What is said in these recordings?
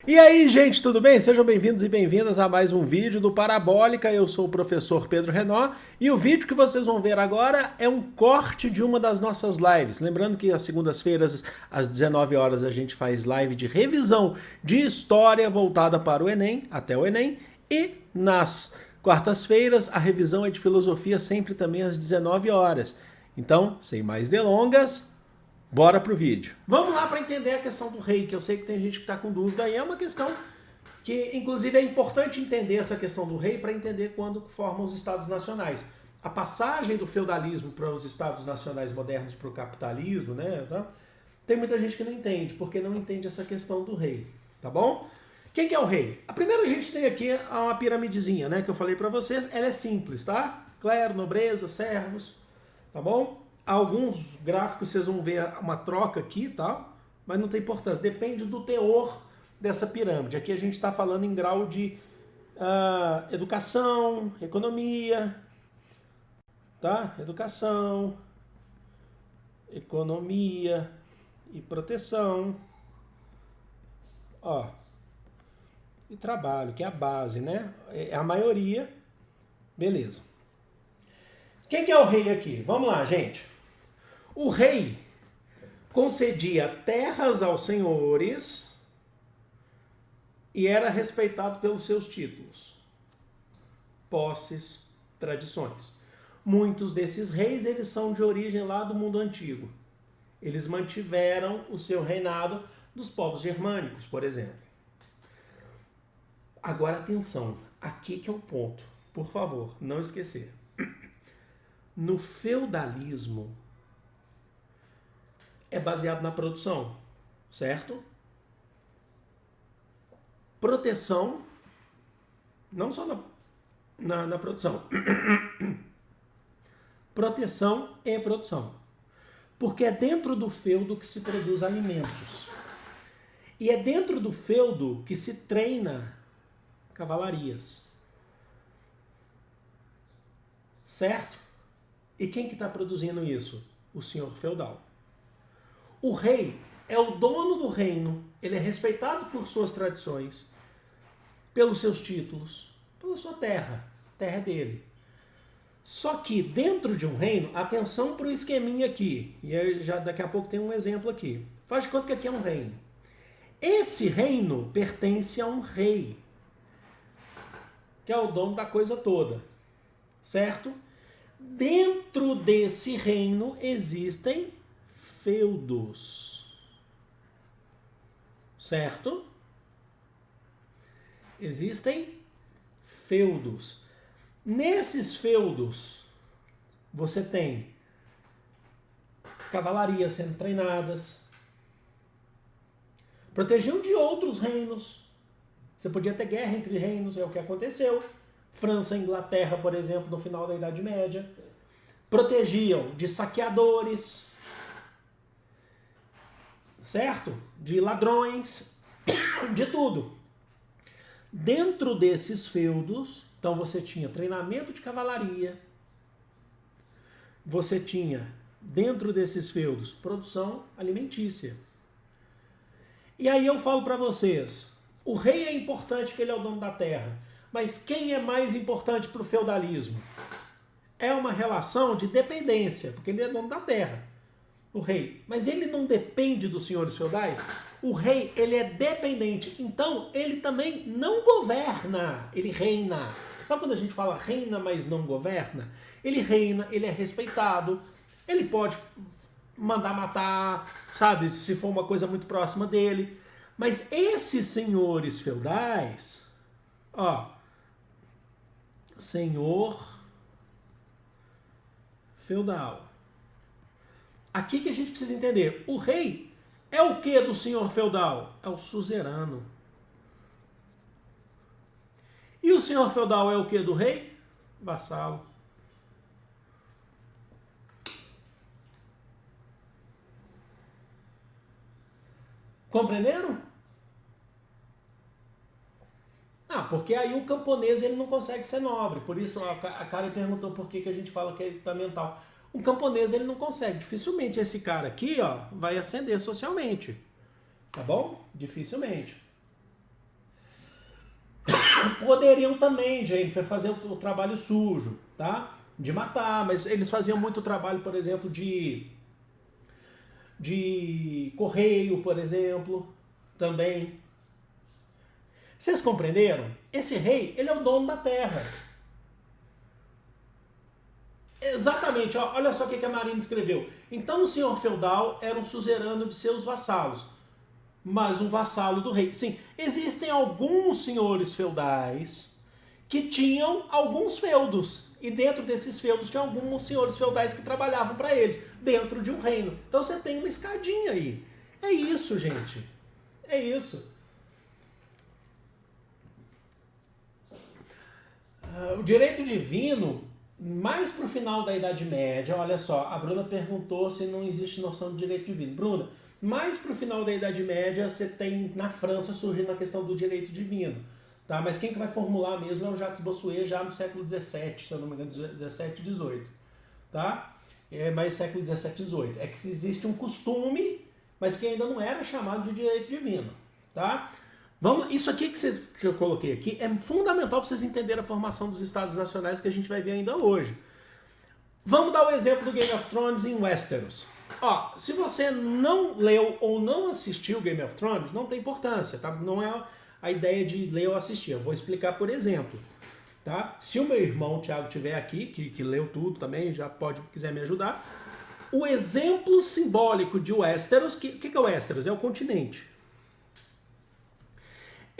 E aí, gente, tudo bem? Sejam bem-vindos e bem-vindas a mais um vídeo do Parabólica. Eu sou o professor Pedro Renó e o vídeo que vocês vão ver agora é um corte de uma das nossas lives. Lembrando que às segundas-feiras, às 19 horas, a gente faz live de revisão de história voltada para o Enem, até o Enem, e nas quartas-feiras a revisão é de filosofia sempre também às 19 horas. Então, sem mais delongas, bora pro vídeo. Vamos lá para entender a questão do rei, que eu sei que tem gente que está com dúvida aí. É uma questão que, inclusive, é importante entender essa questão do rei para entender quando formam os estados nacionais. A passagem do feudalismo para os estados nacionais modernos para o capitalismo, né? Tá? Tem muita gente que não entende, porque não entende essa questão do rei, tá bom? Quem que é o rei? A primeira a gente tem aqui uma piramidezinha, né? Que eu falei para vocês. Ela é simples, tá? Clero, nobreza, servos, tá bom? Alguns gráficos vocês vão ver uma troca aqui, tá? Mas não tem importância, depende do teor dessa pirâmide. Aqui a gente está falando em grau de educação, economia, tá? Educação, economia e proteção, ó, e trabalho, que é a base, né? É a maioria, beleza. Quem que é o rei aqui? Vamos lá, gente. O rei concedia terras aos senhores e era respeitado pelos seus títulos, posses, tradições. Muitos desses reis, eles são de origem lá do mundo antigo. Eles mantiveram o seu reinado dos povos germânicos, por exemplo. Agora atenção, aqui que é o ponto. Por favor, não esquecer. No feudalismo, é baseado na produção, certo? Proteção, não só na produção. Proteção e produção. Porque é dentro do feudo que se produz alimentos. E é dentro do feudo que se treina cavalarias. Certo? E quem que está produzindo isso? O senhor feudal. O rei é o dono do reino, ele é respeitado por suas tradições, pelos seus títulos, pela sua terra, terra é dele. Só que dentro de um reino, atenção para o esqueminha aqui, e já daqui a pouco tem um exemplo aqui. Faz de conta que aqui é um reino. Esse reino pertence a um rei, que é o dono da coisa toda, certo? Dentro desse reino existem feudos, certo? Existem feudos. Nesses feudos, você tem cavalarias sendo treinadas, protegiam de outros reinos. Você podia ter guerra entre reinos, é o que aconteceu. França e Inglaterra, por exemplo, no final da Idade Média. Protegiam de saqueadores, certo? De ladrões, de tudo. Dentro desses feudos, então você tinha treinamento de cavalaria, você tinha, dentro desses feudos, produção alimentícia. E aí eu falo para vocês, o rei é importante porque ele é o dono da terra, mas quem é mais importante para o feudalismo? É uma relação de dependência, porque ele é dono da terra. O rei, mas ele não depende dos senhores feudais. O rei, ele é dependente, então ele também não governa, ele reina. Sabe quando a gente fala reina, mas não governa? Ele reina, ele é respeitado, ele pode mandar matar, sabe, se for uma coisa muito próxima dele. Mas esses senhores feudais, ó, senhor feudal. Aqui que a gente precisa entender, o rei é o que do senhor feudal? É o suzerano. E o senhor feudal é o que do rei? Vassalo. Compreenderam? Porque aí o camponês ele não consegue ser nobre. Por isso a Karen perguntou por que a gente fala que é estamental. O camponês ele não consegue. Dificilmente esse cara aqui, ó, vai ascender socialmente. Tá bom? Dificilmente. poderiam também, Jennifer, fazer o trabalho sujo, tá? De matar, mas eles faziam muito trabalho, por exemplo, de correio, por exemplo, também. Vocês compreenderam? Esse rei, ele é o dono da terra. Exatamente, ó, olha só o que a Marina escreveu. Então o senhor feudal era um suzerano de seus vassalos, mas um vassalo do rei. Sim, existem alguns senhores feudais que tinham alguns feudos, e dentro desses feudos tinha alguns senhores feudais que trabalhavam para eles, dentro de um reino. Então você tem uma escadinha aí. É isso, gente. É isso. O direito divino, mais pro final da Idade Média, olha só, a Bruna perguntou se não existe noção de direito divino. Bruna, mais pro final da Idade Média, você tem na França surgindo a questão do direito divino. Tá? Mas quem que vai formular mesmo é o Jacques Bossuet, já no século XVII, se eu não me engano, XVII e XVIII. Tá? É mais século XVII e XVIII. É que existe um costume, mas que ainda não era chamado de direito divino. Tá? Isso aqui que eu coloquei aqui é fundamental para vocês entenderem a formação dos Estados Nacionais que a gente vai ver ainda hoje. Vamos dar o exemplo do Game of Thrones em Westeros. Ó, se você não leu ou não assistiu Game of Thrones, não tem importância, tá? Não é a ideia de ler ou assistir. Eu vou explicar por exemplo. Tá? Se o meu irmão Thiago estiver aqui, que leu tudo também, já pode, quiser me ajudar. O exemplo simbólico de Westeros, o que é Westeros? É o continente.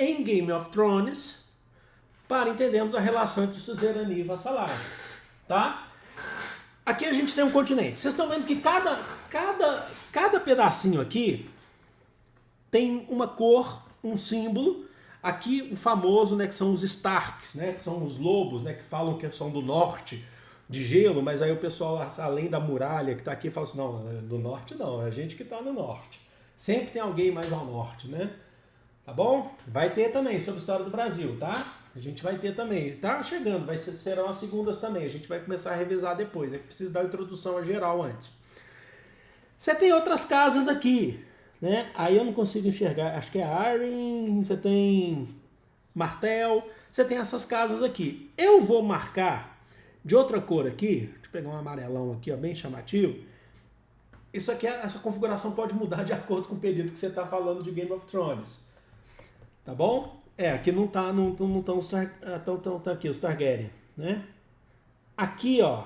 Em Game of Thrones, para entendermos a relação entre suzerania e vassalagem. Tá? Aqui a gente tem um continente. Vocês estão vendo que cada pedacinho aqui tem uma cor, um símbolo. Aqui o famoso, né, que são os Starks, né, que são os lobos, né, que falam que são do norte, de gelo, mas aí o pessoal, além da muralha que está aqui, fala assim, não, do norte não, é a gente que está no norte. Sempre tem alguém mais ao norte, né? Tá bom? Vai ter também sobre a história do Brasil, tá? A gente vai ter também. Tá chegando, serão as segundas também. A gente vai começar a revisar depois. É que precisa dar a introdução a geral antes. Você tem outras casas aqui, né? Aí eu não consigo enxergar. Acho que é Arryn, você tem Martel, você tem essas casas aqui. Eu vou marcar de outra cor aqui. Deixa eu pegar um amarelão aqui, ó, bem chamativo. Isso aqui, essa configuração pode mudar de acordo com o período que você está falando de Game of Thrones. Tá bom? Aqui não estão aqui os Targaryen, né? Aqui, ó,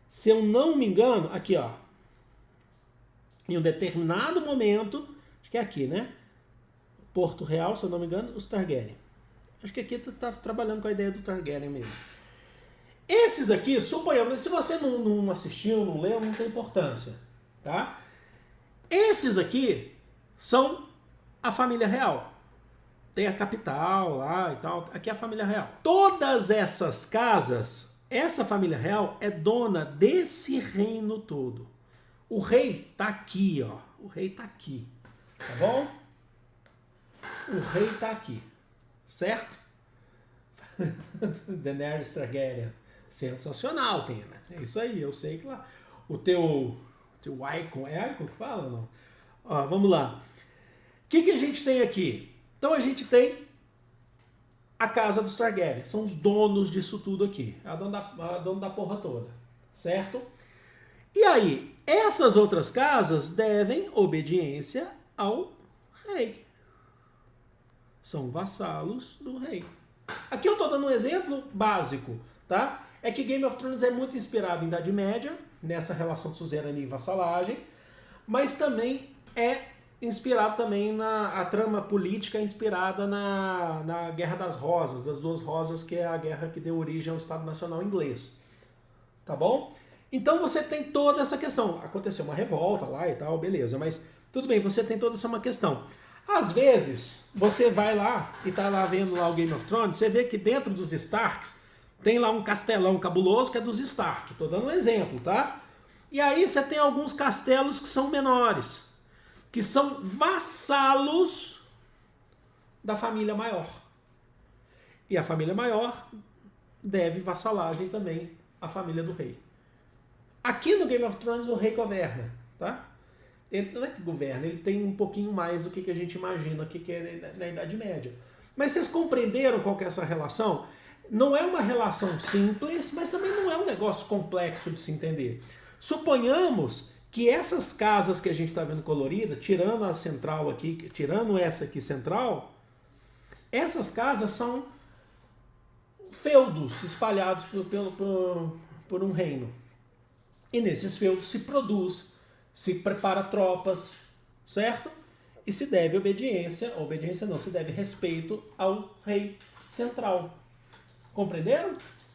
se eu não me engano, aqui, ó, em um determinado momento, acho que é aqui, né? Porto Real, se eu não me engano, os Targaryen. Acho que aqui tu tá trabalhando com a ideia do Targaryen mesmo. Esses aqui, suponhamos, se você não assistiu, não leu, não tem importância, tá? Esses aqui são a família real. Tem a capital lá e tal. Aqui é a família real. Todas essas casas, essa família real é dona desse reino todo. O rei tá aqui, ó. O rei tá aqui. Tá bom? O rei tá aqui. Certo? Daenerys Targaryen. Sensacional, Tena. É isso aí, eu sei que lá. O teu icon, é icon que fala ou não? Ó, vamos lá. O que a gente tem aqui? Então a gente tem a casa dos Targaryen, são os donos disso tudo aqui, a dona da porra toda, certo? E aí, essas outras casas devem obediência ao rei. São vassalos do rei. Aqui eu estou dando um exemplo básico, tá? É que Game of Thrones é muito inspirado em Idade Média, nessa relação de suzerania e vassalagem, mas também é inspirado também a trama política é inspirada na Guerra das Rosas, das Duas Rosas, que é a guerra que deu origem ao Estado Nacional Inglês. Tá bom? Então você tem toda essa questão. Aconteceu uma revolta lá e tal, beleza, mas tudo bem, você tem toda essa uma questão. Às vezes, você vai lá e tá lá vendo lá o Game of Thrones, você vê que dentro dos Starks tem lá um castelão cabuloso que é dos Stark. Tô dando um exemplo, tá? E aí você tem alguns castelos que são menores, que são vassalos da família maior. E a família maior deve vassalagem também à família do rei. Aqui no Game of Thrones o rei governa, tá? Ele não é que governa, ele tem um pouquinho mais do que a gente imagina que é na Idade Média. Mas vocês compreenderam qual que é essa relação? Não é uma relação simples, mas também não é um negócio complexo de se entender. Suponhamos que essas casas que a gente está vendo colorida, tirando a central aqui, tirando essa aqui central, essas casas são feudos espalhados por um reino. E nesses feudos se produz, se prepara tropas, certo? E se deve obediência não, se deve respeito ao rei central. Compreenderam?